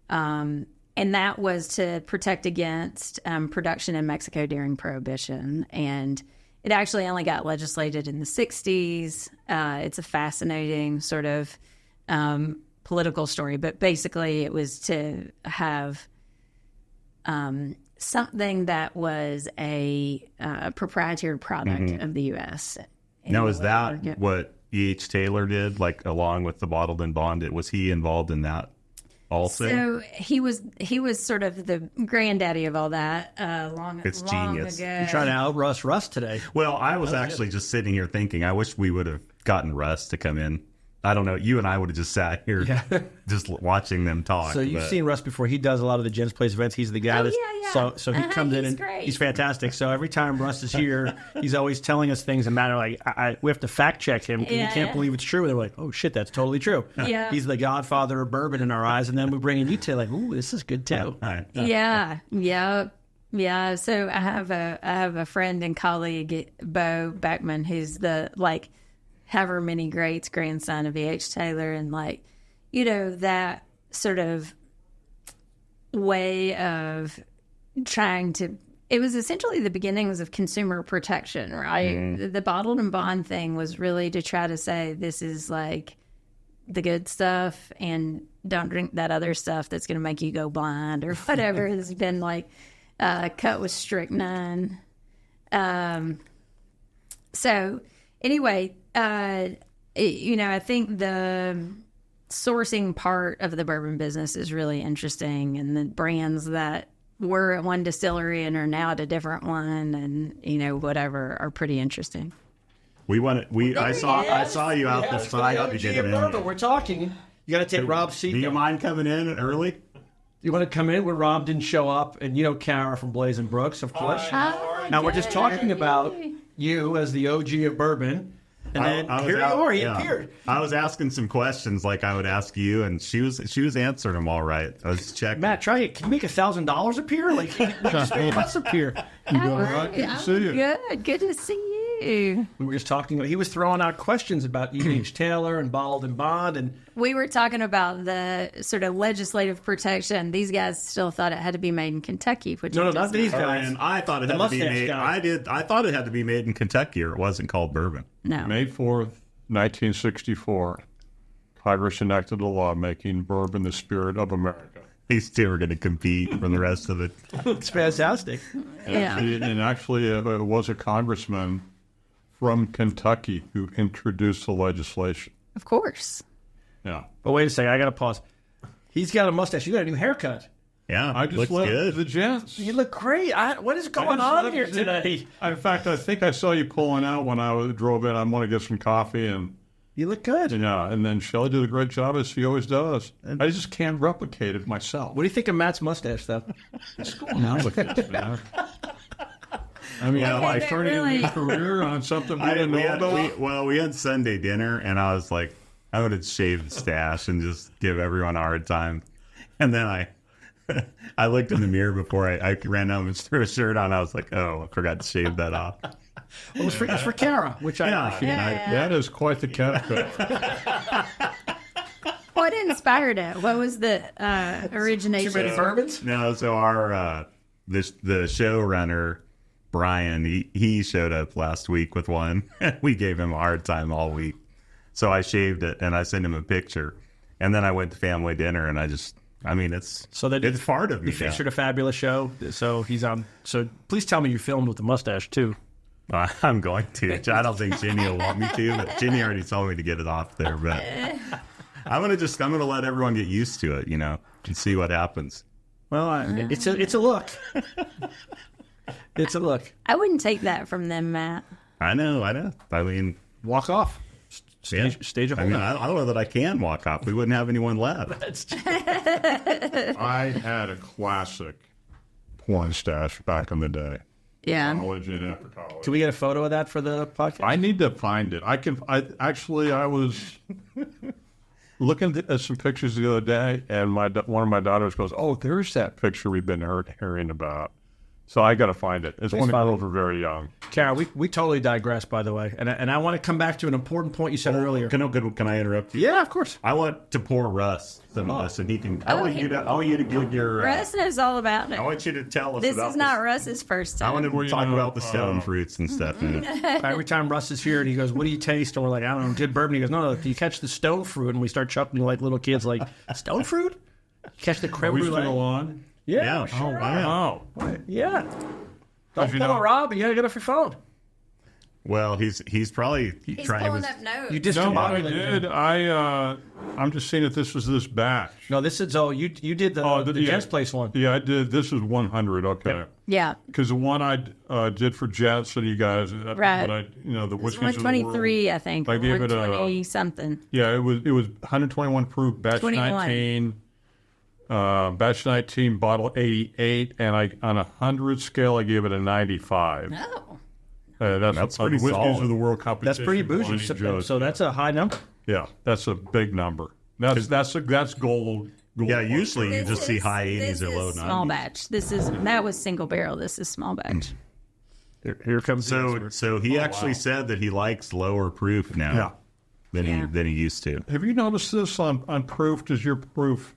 Speaker 3: And that was to protect against production in Mexico during Prohibition. And it actually only got legislated in the 60s. It's a fascinating sort of political story. But basically, it was to have something that was a proprietary product of the U.S.
Speaker 2: Now, is that what E.H. Taylor did, like along with the bottled and bonded? Was he involved in that also?
Speaker 3: So he was sort of the granddaddy of all that long
Speaker 2: It's
Speaker 3: long
Speaker 2: genius.
Speaker 3: ago.
Speaker 1: You're trying to out Russ today.
Speaker 2: Well, I was actually just sitting here thinking, I wish we would have gotten Russ to come in. I don't know. You and I would have just sat here just watching them talk.
Speaker 1: So you've
Speaker 2: but-
Speaker 1: seen Russ before. He does a lot of the Jen's Place events. He's the guy
Speaker 3: Oh,
Speaker 1: that's
Speaker 3: yeah.
Speaker 1: so he comes in
Speaker 3: He's
Speaker 1: and
Speaker 3: great.
Speaker 1: he's fantastic. So every time Russ is here, he's always telling us things that matter. Like we have to fact check him because we can't believe it's true. And they're like, oh shit, that's totally true.
Speaker 3: Yeah.
Speaker 1: He's the godfather of bourbon in our eyes. And then we bring in you to like, ooh, this is good too.
Speaker 3: Yeah. So I have a friend and colleague, Bo Beckman, who's the like however many greats grandson of E.H. Taylor, and like, you know, that sort of way of trying to. It was essentially the beginnings of consumer protection, right? The bottled and bond thing was really to try to say this is like the good stuff and don't drink that other stuff that's going to make you go blind or whatever has been like cut with strychnine. So anyway, I think the sourcing part of the bourbon business is really interesting, and the brands that were at one distillery and are now at a different one, and whatever, are pretty interesting.
Speaker 2: I saw you out the side to get in.
Speaker 1: We're talking. You got to take Rob's seat.
Speaker 2: Do you mind coming in early?
Speaker 1: You want to come in when Rob didn't show up, and Cara from Blaize and Brooks, of course. Now we're just talking about you as the OG of bourbon, and then here you are. He appeared.
Speaker 2: I was asking some questions like I would ask you, and she was answering them all right. I was checking.
Speaker 1: Matt, can you make $1,000 appear? Like, just make us appear.
Speaker 3: Good to see you.
Speaker 1: We were just talking. He was throwing out questions about E.H. Taylor and bottled and bond, and
Speaker 3: We were talking about the sort of legislative protection. These guys still thought it had to be made in Kentucky, which
Speaker 1: no,
Speaker 3: it
Speaker 1: not
Speaker 3: does
Speaker 1: these
Speaker 3: not.
Speaker 1: guys.
Speaker 2: And I thought it had to be
Speaker 1: mustache
Speaker 2: made.
Speaker 1: guy.
Speaker 2: I thought it had to be made in Kentucky, or it wasn't called bourbon.
Speaker 3: No.
Speaker 4: May 4th, 1964, Congress enacted a law making bourbon the spirit of America.
Speaker 2: These two are going to compete for the rest of it.
Speaker 1: It's fantastic.
Speaker 3: Yeah.
Speaker 4: Actually, it was a congressman from Kentucky who introduced the legislation.
Speaker 3: Of course.
Speaker 4: Yeah.
Speaker 1: But wait a second, I got to pause. He's got a mustache. You got a new haircut.
Speaker 2: Yeah,
Speaker 4: I just
Speaker 2: looks
Speaker 4: left
Speaker 2: good.
Speaker 4: the gents.
Speaker 1: You look great. What is going on here today?
Speaker 4: In fact, I think I saw you pulling out when I drove in. I'm going to get some coffee, and
Speaker 1: You look good.
Speaker 4: and then Shelley did a great job as she always does. I just can't replicate it myself.
Speaker 1: What do you think of Matt's mustache, though?
Speaker 4: What's going on with this, man? I mean,
Speaker 3: Okay,
Speaker 4: I
Speaker 3: but
Speaker 4: started a
Speaker 3: really-
Speaker 4: new career on something we didn't know about.
Speaker 2: We had Sunday dinner, and I was like, I would have shaved the stash and just give everyone a hard time. And then I looked in the mirror before I ran home and threw a shirt on. I was like, oh, I forgot to shave that off.
Speaker 1: Well, it's for Cara, which I appreciate.
Speaker 4: That is quite the catacomb.
Speaker 3: What inspired it? What was the origination?
Speaker 1: Too many bourbons?
Speaker 2: No, so our the showrunner Brian, he showed up last week with one. We gave him a hard time all week, so I shaved it and I sent him a picture, And then I went to family dinner, and it's it's part of me.
Speaker 1: You featured a fabulous show, so he's on. So please tell me you filmed with the mustache too.
Speaker 2: I'm going to. I don't think Ginny will want me to, but Ginny already told me to get it off there. But I'm gonna let everyone get used to it, and see what happens.
Speaker 1: Well, it's a look. It's a look.
Speaker 3: I wouldn't take that from them, Matt.
Speaker 2: I know. I mean,
Speaker 1: walk off. Stage a whole.
Speaker 2: I don't know that I can walk off. We wouldn't have anyone left.
Speaker 4: I had a classic porn stash back in the day.
Speaker 3: Yeah.
Speaker 4: College and after college.
Speaker 1: Can we get a photo of that for the podcast?
Speaker 4: I need to find it. I was looking at some pictures the other day, and one of my daughters goes, "Oh, there's that picture we've been hearing about." So I got to find it. It's when the girls were very young.
Speaker 1: Cara, we totally digressed, by the way, and I want to come back to an important point you said earlier.
Speaker 2: Can I interrupt you?
Speaker 1: Yeah, of course.
Speaker 2: I want to pour Russ some of this, and he can. I want you to give your.
Speaker 3: Russ knows all about it.
Speaker 2: I want you to tell us.
Speaker 3: This
Speaker 2: about
Speaker 3: is not Russ's first time.
Speaker 2: I want to talk about the stone fruits and stuff.
Speaker 1: Every time Russ is here and he goes, "What do you taste?" and we're like, "I don't know, good bourbon." He goes, "No, you catch the stone fruit," and we start chuckling like little kids, like stone fruit. You catch the creme
Speaker 4: Are we
Speaker 1: brulee.
Speaker 4: still on?
Speaker 1: Yeah.
Speaker 2: Sure.
Speaker 1: Oh wow. Yeah. Don't
Speaker 4: you
Speaker 1: pull
Speaker 4: know-
Speaker 1: a Rob. You gotta get off your phone.
Speaker 2: Well, he's probably
Speaker 3: He's
Speaker 2: trying.
Speaker 3: pulling up notes.
Speaker 1: You
Speaker 4: No, I
Speaker 1: discombobulated.
Speaker 4: did. I'm just seeing if this was this batch.
Speaker 1: No, this is you did the Jets Place one.
Speaker 4: Yeah, I did. This is 100. Okay.
Speaker 3: Yeah.
Speaker 4: Because the one I did for Jets and you guys,
Speaker 3: Right.
Speaker 4: the
Speaker 3: It's
Speaker 4: whiskeys of the
Speaker 3: 123, I think.
Speaker 4: I gave it a
Speaker 3: 120 something.
Speaker 4: Yeah, it was 121 proof, batch
Speaker 3: 21.
Speaker 4: 19, batch 19, bottle 88, and on a 100 scale, I gave it a 95.
Speaker 3: Oh.
Speaker 2: That's pretty
Speaker 4: Whiskeys
Speaker 2: solid.
Speaker 4: of the World Competition.
Speaker 1: That's pretty bougie.
Speaker 4: Wine Joe's.
Speaker 1: So that's a high number.
Speaker 4: Yeah, that's a big number. That's gold.
Speaker 2: Yeah, usually you just see high 80s
Speaker 3: This
Speaker 2: or low
Speaker 3: is
Speaker 2: 90s.
Speaker 3: small batch. That was single barrel. This is small batch.
Speaker 1: Here comes
Speaker 2: So he actually said that he likes lower proof now than he used to.
Speaker 4: Have you noticed this on proof? Does your proof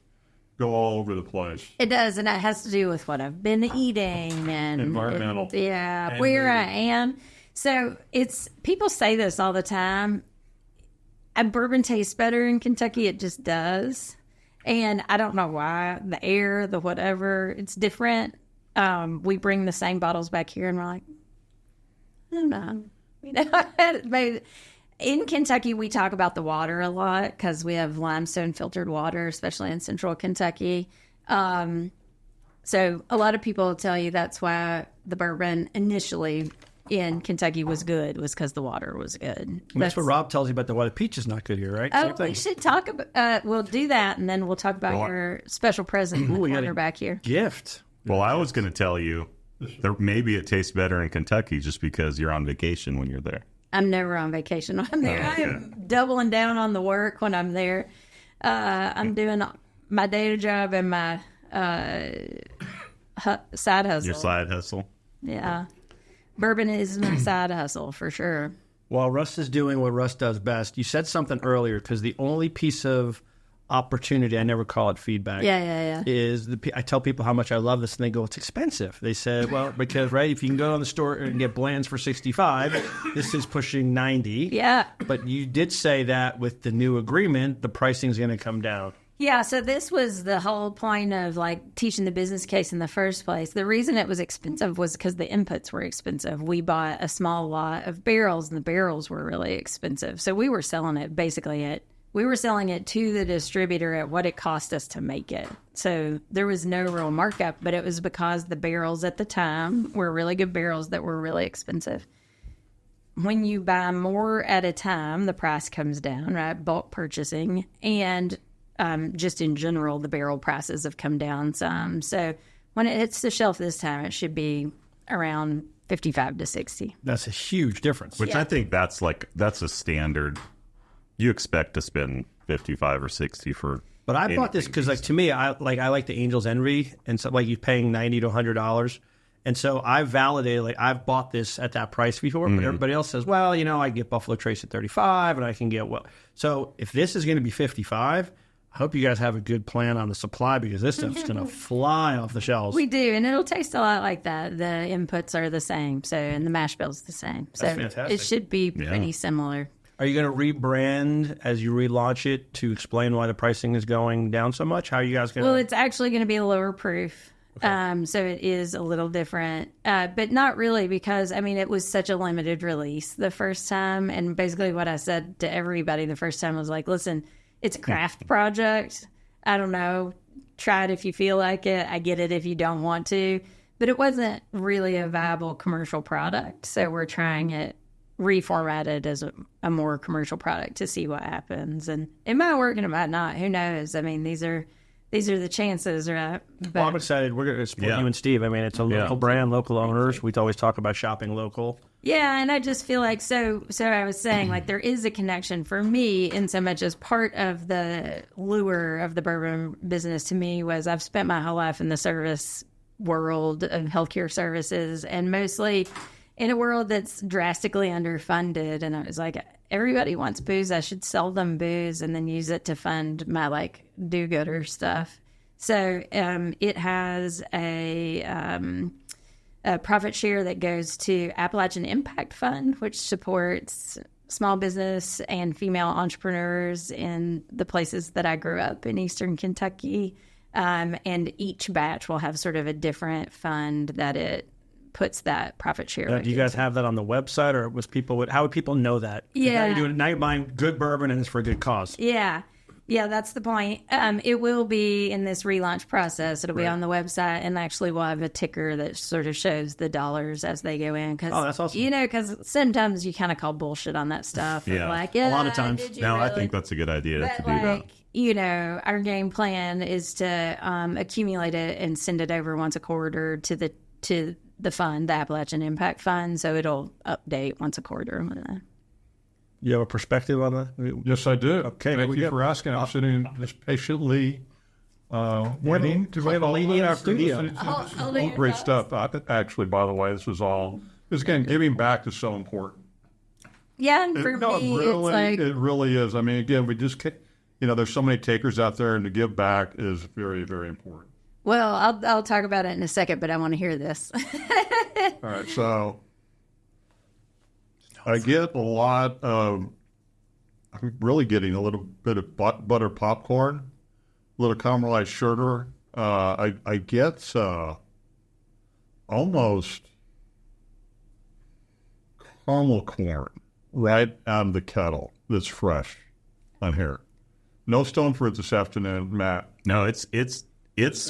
Speaker 4: go all over the place?
Speaker 3: It does, and it has to do with what I've been eating and
Speaker 4: Environmental.
Speaker 3: and where I am. So people say this all the time. Bourbon tastes better in Kentucky. It just does, and I don't know why. The air, the whatever, it's different. We bring the same bottles back here, and we're like, I don't know. Maybe. In Kentucky, we talk about the water a lot because we have limestone filtered water, especially in central Kentucky. So a lot of people will tell you that's why the bourbon initially in Kentucky was because the water was good.
Speaker 1: That's what Rob tells you about the why the peach is not good here, right?
Speaker 3: Oh, we should talk about. We'll do that, and then we'll talk about your special present in the
Speaker 1: we got
Speaker 3: corner
Speaker 1: a
Speaker 3: back here.
Speaker 1: gift.
Speaker 2: Well, I was going to tell you, maybe it tastes better in Kentucky just because you're on vacation when you're there.
Speaker 3: I'm never on vacation when I'm there. I am doubling down on the work when I'm there. I'm doing my day job and my side hustle.
Speaker 2: Your side hustle.
Speaker 3: Yeah. Bourbon is my side hustle for sure.
Speaker 1: While Russ is doing what Russ does best, you said something earlier because the only piece of opportunity, I never call it feedback, is I tell people how much I love this and they go, it's expensive. They said, well, because, right, if you can go on the store and get blends for $65, this is pushing $90.
Speaker 3: Yeah.
Speaker 1: But you did say that with the new agreement, the pricing is going to come down.
Speaker 3: Yeah, so this was the whole point of like teaching the business case in the first place. The reason it was expensive was because the inputs were expensive. We bought a small lot of barrels and the barrels were really expensive. So we were selling it to the distributor at what it cost us to make it. So there was no real markup, but it was because the barrels at the time were really good barrels that were really expensive. When you buy more at a time, the price comes down, right? Bulk purchasing. And just in general, the barrel prices have come down some. So when it hits the shelf this time, it should be around 55 to 60.
Speaker 1: That's a huge difference.
Speaker 2: Which I think that's a standard. You expect to spend 55 or 60 for.
Speaker 1: But I bought this because, like, to me, I like the Angel's Envy, and so like you're paying $90 to $100, and so I validated, like, I've bought this at that price before, but everybody else says, well, I get Buffalo Trace at 35, and I can get So if this is going to be 55, I hope you guys have a good plan on the supply because this stuff's going to fly off the shelves.
Speaker 3: We do, and it'll taste a lot like that. The inputs are the same, and the mash bill's the same. So
Speaker 1: That's fantastic.
Speaker 3: it should be pretty similar.
Speaker 1: Are you going to rebrand as you relaunch it to explain why the pricing is going down so much? How are you guys going to...
Speaker 3: Well, it's actually going to be a lower proof. Okay. So it is a little different, but not really because, I mean, it was such a limited release the first time. And basically what I said to everybody the first time was like, listen, it's a craft project. I don't know. Try it if you feel like it. I get it if you don't want to. But it wasn't really a viable commercial product. So we're trying it reformatted as a more commercial product to see what happens. And it might work and it might not. Who knows? I mean, these are the chances, right? But,
Speaker 1: well, I'm excited. We're going to support you and Steve. I mean, it's a local brand, local owners. We always talk about shopping local.
Speaker 3: Yeah, and I just feel like, so I was saying, like, there is a connection for me in so much as part of the lure of the bourbon business to me was I've spent my whole life in the service world of healthcare services and mostly in a world that's drastically underfunded. And I was like, everybody wants booze. I should sell them booze and then use it to fund my like do-gooder stuff. So it has a profit share that goes to Appalachian Impact Fund, which supports small business and female entrepreneurs in the places that I grew up in Eastern Kentucky. And each batch will have sort of a different fund that it puts that profit share.
Speaker 1: Do you guys have that on the website, or how would people know that?
Speaker 3: Yeah.
Speaker 1: Now you're buying good bourbon and it's for a good cause.
Speaker 3: Yeah. Yeah, that's the point. It will be in this relaunch process. It'll be on the website, and actually we'll have a ticker that sort of shows the dollars as they go in.
Speaker 1: Oh, that's awesome.
Speaker 3: You know, because sometimes you kind of call bullshit on that stuff.
Speaker 2: Yeah.
Speaker 3: Like,
Speaker 1: a lot of times.
Speaker 2: No,
Speaker 3: really?
Speaker 2: I think that's a good idea to do
Speaker 3: like,
Speaker 2: that.
Speaker 3: You know, our game plan is to accumulate it and send it over once a quarter to the fund, the Appalachian Impact Fund, so it'll update once a quarter.
Speaker 1: You have a perspective on that?
Speaker 4: Yes, I do.
Speaker 1: Okay,
Speaker 4: Thank you for asking. I'm sitting this patiently waiting to
Speaker 1: like a lady in our studio.
Speaker 4: Great stuff. Actually, by the way, this again, giving back is so important.
Speaker 3: Yeah, and for me,
Speaker 4: it really is. I mean, again, we just can't, there's so many takers out there, and to give back is very, very important.
Speaker 3: Well, I'll talk about it in a second, but I want to hear this.
Speaker 4: All right, so I get a lot of, I'm really getting a little bit of butter popcorn, a little caramelized sugar. I get almost caramel corn right out of the kettle that's fresh on here. No stone fruit this afternoon, Matt.
Speaker 2: No, it's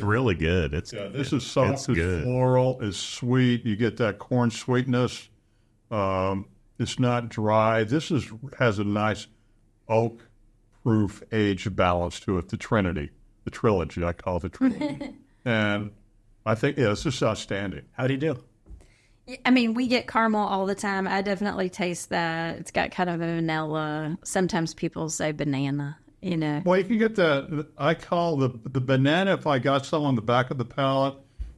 Speaker 2: really good.
Speaker 4: This is soft, it's
Speaker 2: good.
Speaker 4: Floral, it's sweet. You get that corn sweetness. It's not dry. This has a nice oak-proof age balance to it. The trilogy. I call it the trilogy. And I think, this is outstanding.
Speaker 1: How do you do?
Speaker 3: I mean, we get caramel all the time. I definitely taste that. It's got kind of a vanilla. Sometimes people say banana.
Speaker 4: Well, you can get I call the banana, if I got some on the back of the palate,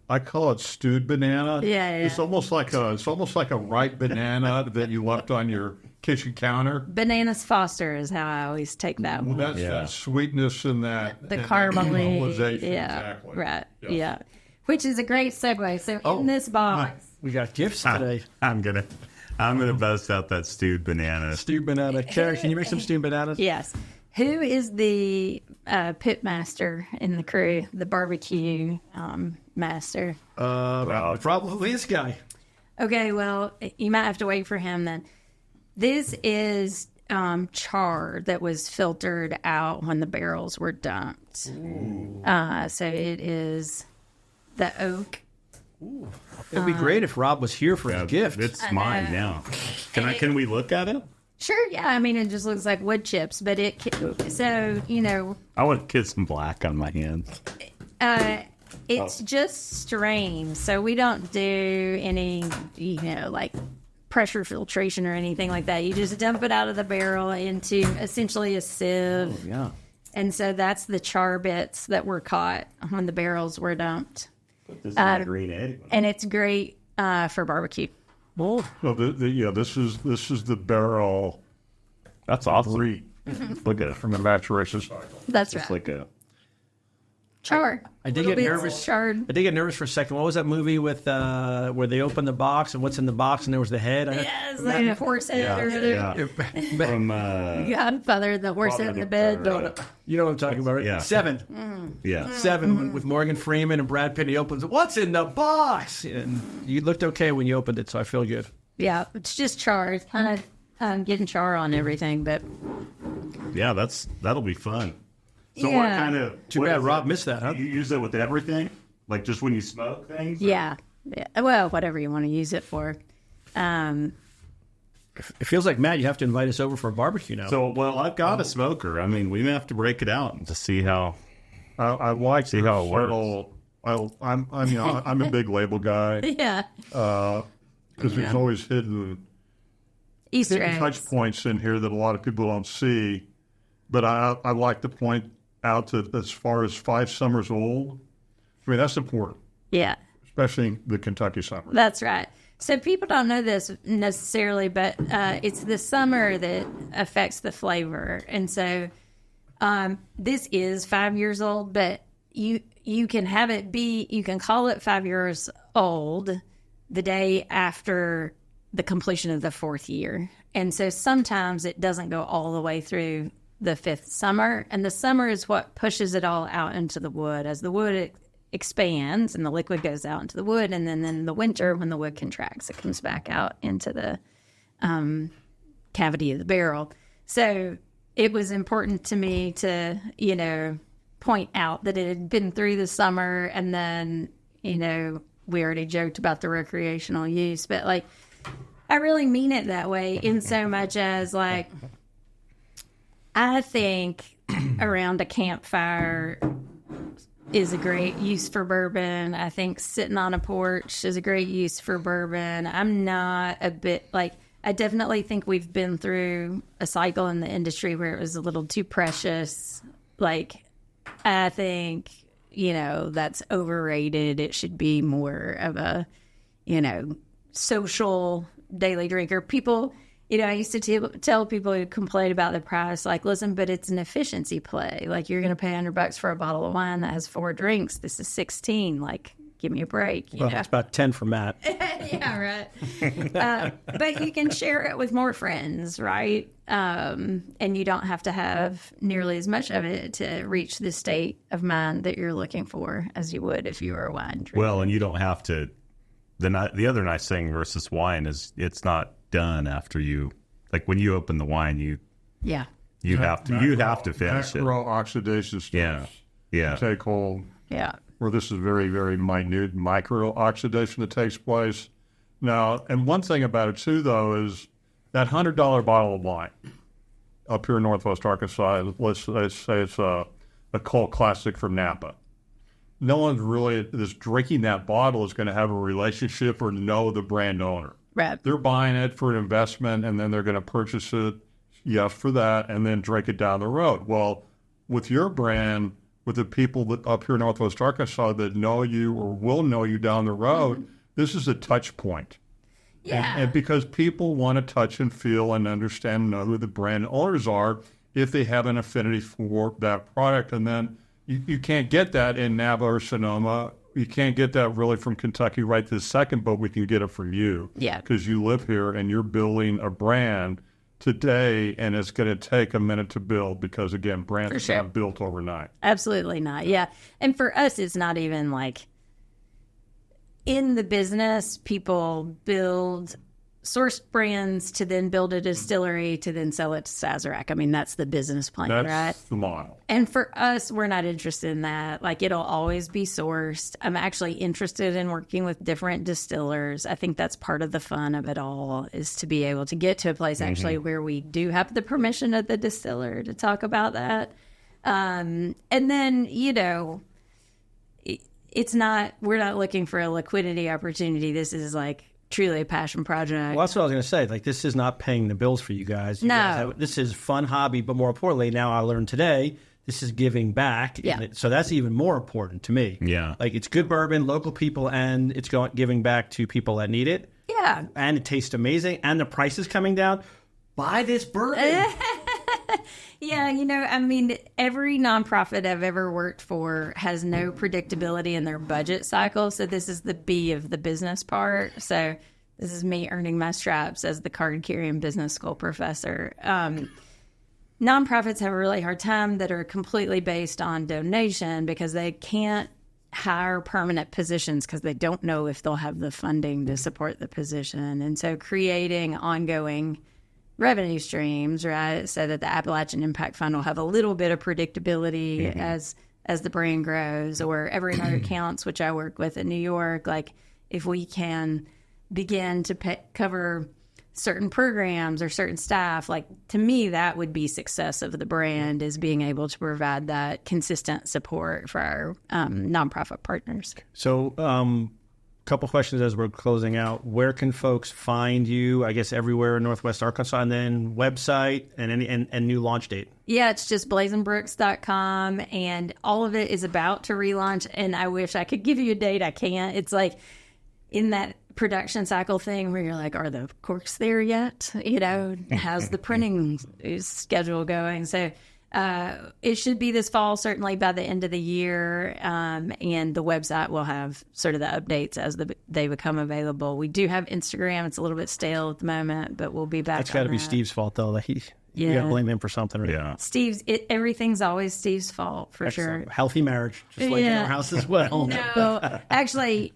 Speaker 4: I call it stewed banana.
Speaker 3: Yeah.
Speaker 4: It's almost like a ripe banana that you left on your kitchen counter.
Speaker 3: Bananas Foster is how I always take that one.
Speaker 4: Well, that's that sweetness and that.
Speaker 3: The caramelly.
Speaker 4: Yeah. Exactly.
Speaker 3: Right. Yeah. Which is a great segue. So in this box.
Speaker 1: We got gifts today.
Speaker 2: I'm gonna bust out that stewed banana.
Speaker 1: Stewed banana. Cara, can you make some stewed bananas?
Speaker 3: Yes. Who is the pit master in the crew, the barbecue master?
Speaker 1: Probably this guy.
Speaker 3: Okay, well, you might have to wait for him then. This is char that was filtered out when the barrels were dumped. So it is the oak.
Speaker 1: Ooh. It'd be great if Rob was here for his gift.
Speaker 2: It's mine now. Can we look at it?
Speaker 3: Sure, yeah. I mean, it just looks like wood chips, but
Speaker 2: I want to get some black on my hands.
Speaker 3: It's just stream, so we don't do any, like pressure filtration or anything like that. You just dump it out of the barrel into essentially a sieve.
Speaker 1: Oh, yeah.
Speaker 3: And so that's the char bits that were caught when the barrels were dumped.
Speaker 2: This is not green egg.
Speaker 3: And it's great for barbecue.
Speaker 1: Oh.
Speaker 4: So this is the barrel.
Speaker 2: That's awesome.
Speaker 4: Look at it from the maturation cycle.
Speaker 3: That's
Speaker 2: It's
Speaker 3: right.
Speaker 2: like
Speaker 3: Char.
Speaker 1: I did
Speaker 3: Little
Speaker 1: get
Speaker 3: bits
Speaker 1: nervous.
Speaker 3: Charred.
Speaker 1: I did get nervous for a second. What was that movie with where they opened the box and what's in the box and there was the head?
Speaker 3: Yes, like a horse head or
Speaker 2: Yeah. From
Speaker 3: Godfather, the horse head in the bed.
Speaker 1: You know what I'm talking about, right?
Speaker 2: Yeah.
Speaker 1: Seven.
Speaker 2: yeah.
Speaker 1: Seven with Morgan Freeman and Brad Pitt. He opens it. What's in the box? And you looked okay when you opened it, so I feel good.
Speaker 3: Yeah, it's just char. It's kind of getting char on everything, but
Speaker 2: Yeah, that'll be fun. So
Speaker 3: Yeah.
Speaker 2: what kind of...
Speaker 1: Too
Speaker 2: what
Speaker 1: bad
Speaker 2: is
Speaker 1: Rob
Speaker 2: it?
Speaker 1: missed that, huh?
Speaker 2: You use it with everything? Like just when you smoke things?
Speaker 3: yeah. Well, whatever you want to use it for.
Speaker 1: It feels like, Matt, you have to invite us over for a barbecue now.
Speaker 2: So, well, I've got a smoker. I mean, we may have to break it out to see how...
Speaker 4: I like
Speaker 2: See how it
Speaker 4: works. I'm a big label guy
Speaker 3: Yeah.
Speaker 4: because there's always hidden
Speaker 3: Easter eggs.
Speaker 4: touch points in here that a lot of people don't see. But I like to point out that as far as 5 summers old, I mean, that's important,
Speaker 3: Yeah.
Speaker 4: especially the Kentucky summer.
Speaker 3: That's right. So people don't know this necessarily, but it's the summer that affects the flavor. And so this is 5 years old, but you can have it be, you can call it 5 years old the day after the completion of the 4th year. And so sometimes it doesn't go all the way through the 5th summer. And the summer is what pushes it all out into the wood. As the wood expands and the liquid goes out into the wood, and then in the winter when the wood contracts, it comes back out into the cavity of the barrel. So it was important to me to, point out that it had been through the summer, and then, we already joked about the recreational use, but like, I really mean it that way in so much as like, I think around a campfire is a great use for bourbon. I think sitting on a porch is a great use for bourbon. I'm not a bit like, I definitely think we've been through a cycle in the industry where it was a little too precious. Like, I think, that's overrated. It should be more of a, social daily drinker. People, I used to tell people who complain about the price, like, listen, but it's an efficiency play. Like, you're going to pay $100 for a bottle of wine that has 4 drinks. This is 16. Like, give me a break.
Speaker 1: Well, it's about 10 for Matt.
Speaker 3: Yeah, right. But you can share it with more friends, right? And you don't have to have nearly as much of it to reach the state of mind that you're looking for as you would if you were a wine drinker.
Speaker 2: Well, and you don't have to... The other nice thing versus wine is it's not done after you... Like, when you open the wine, you have to finish it.
Speaker 4: Macro oxidation steps
Speaker 2: Yeah.
Speaker 4: take hold.
Speaker 3: Yeah.
Speaker 4: Where this is very, very minute micro oxidation that takes place. Now, and one thing about it too, though, is that $100 bottle of wine up here in Northwest Arkansas. Let's say it's a cult classic from Napa. No one's really just drinking that bottle is going to have a relationship or know the brand owner.
Speaker 3: Right.
Speaker 4: They're buying it for an investment, and then they're going to purchase it, yes, for that, and then drink it down the road. Well, with your brand, with the people that up here in Northwest Arkansas that know you or will know you down the road, this is a touch point.
Speaker 3: Yeah.
Speaker 4: And because people want to touch and feel and understand and know who the brand owners are if they have an affinity for that product. And then you can't get that in Napa or Sonoma. You can't get that really from Kentucky right this second, but we can get it from you.
Speaker 3: Yeah.
Speaker 4: Because you live here and you're building a brand today, and it's going to take a minute to build because, again, brands are not built overnight.
Speaker 3: Absolutely not. Yeah. And for us, it's not even like in the business, people build source brands to then build a distillery to then sell it to Sazerac. I mean, that's the business plan,
Speaker 4: That's
Speaker 3: right?
Speaker 4: the model.
Speaker 3: And for us, we're not interested in that. Like, it'll always be sourced. I'm actually interested in working with different distillers. I think that's part of the fun of it all, is to be able to get to a place actually where we do have the permission of the distiller to talk about that. And then, it's not, we're not looking for a liquidity opportunity. This is like truly a passion project.
Speaker 1: Well, that's what I was going to say. Like, this is not paying the bills for you guys. This is fun hobby, but more importantly, now I learned today, this is giving back.
Speaker 3: Yeah.
Speaker 1: So that's even more important to me.
Speaker 2: Yeah.
Speaker 1: Like, it's good bourbon, local people, and it's giving back to people that need it.
Speaker 3: Yeah.
Speaker 1: And it tastes amazing, and the price is coming down. Buy this bourbon.
Speaker 3: Yeah, I mean, every nonprofit I've ever worked for has no predictability in their budget cycle. So this is the B of the business part. So this is me earning my stripes as the card-carrying business school professor. Nonprofits have a really hard time that are completely based on donation because they can't hire permanent positions because they don't know if they'll have the funding to support the position. And so creating ongoing revenue streams, right, so that the Appalachian Impact Fund will have a little bit of predictability as the brand grows, or Every Note Counts, which I work with in New York. Like, if we can begin to cover certain programs or certain staff, like, to me, that would be success of the brand, is being able to provide that consistent support for our nonprofit partners.
Speaker 1: So, couple questions as we're closing out. Where can folks find you? I guess everywhere in Northwest Arkansas, and then website and new launch date.
Speaker 3: Yeah, it's just blaizenbrooks.com, and all of it is about to relaunch. And I wish I could give you a date. I can't. It's like in that production cycle thing where you're like, are the corks there yet? How's the printing schedule going? So it should be this fall, certainly by the end of the year. And the website will have sort of the updates as they become available. We do have Instagram. It's a little bit stale at the moment, but we'll be back.
Speaker 1: That's got to be Steve's fault, though. You got to blame him for something. Right?
Speaker 2: Yeah.
Speaker 3: Everything's always Steve's fault, for sure.
Speaker 1: Healthy marriage, just like in our house as well.
Speaker 3: No, actually,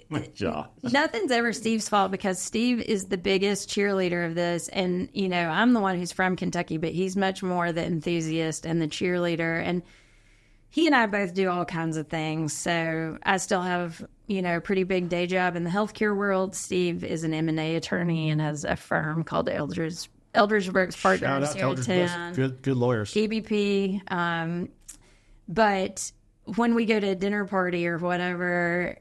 Speaker 3: nothing's ever Steve's fault, because Steve is the biggest cheerleader of this. And, I'm the one who's from Kentucky, but he's much more the enthusiast and the cheerleader. And he and I both do all kinds of things. So I still have, a pretty big day job in the healthcare world. Steve is an M&A attorney and has a firm called Eldridge Brooks Partners here in town.
Speaker 1: Good lawyers.
Speaker 3: EBP. But when we go to a dinner party or whatever,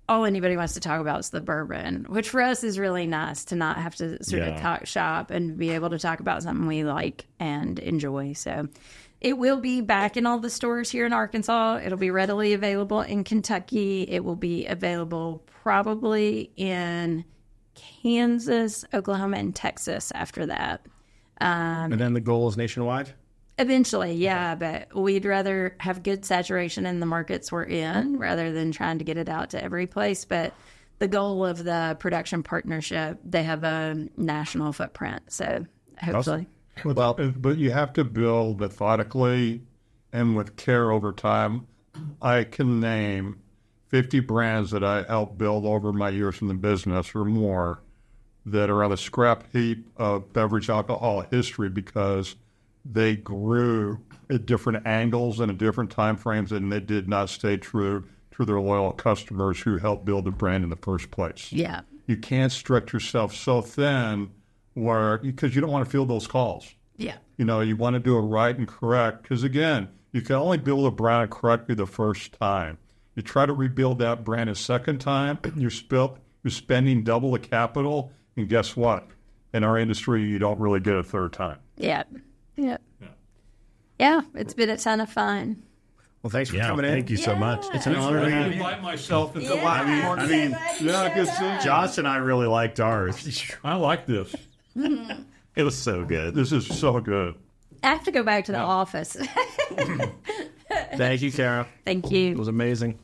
Speaker 3: all anybody wants to talk about is the bourbon, which for us is really nice to not have to sort of talk shop and be able to talk about something we like and enjoy. So it will be back in all the stores here in Arkansas. It'll be readily available in Kentucky. It will be available probably in Kansas, Oklahoma, and Texas after that.
Speaker 1: And then the goal is nationwide?
Speaker 3: Eventually, yeah, but we'd rather have good saturation in the markets we're in rather than trying to get it out to every place. But the goal of the production partnership, they have a national footprint, so hopefully.
Speaker 4: But you have to build methodically and with care over time. I can name 50 brands that I helped build over my years in the business or more that are on the scrap heap of beverage alcohol history because they grew at different angles and at different time frames, and they did not stay true to their loyal customers who helped build the brand in the first place.
Speaker 3: Yeah.
Speaker 4: You can't stretch yourself so thin because you don't want to field those calls.
Speaker 3: Yeah.
Speaker 4: You want to do it right and correct, because, again, you can only build a brand correctly the first time. You try to rebuild that brand a second time, you're spending double the capital, and guess what? In our industry, you don't really get a third time.
Speaker 3: Yeah. Yeah, it's been a ton of fun.
Speaker 1: Well, thanks for coming in.
Speaker 2: Thank you so much.
Speaker 1: It's an honor to have you.
Speaker 4: Invite myself into
Speaker 2: I mean,
Speaker 4: good seeing
Speaker 2: Josh and I really liked ours.
Speaker 4: I like this.
Speaker 2: It was so good.
Speaker 4: This is so good.
Speaker 3: I have to go back to the office.
Speaker 1: Thank you, Cara.
Speaker 3: Thank you.
Speaker 1: It was amazing.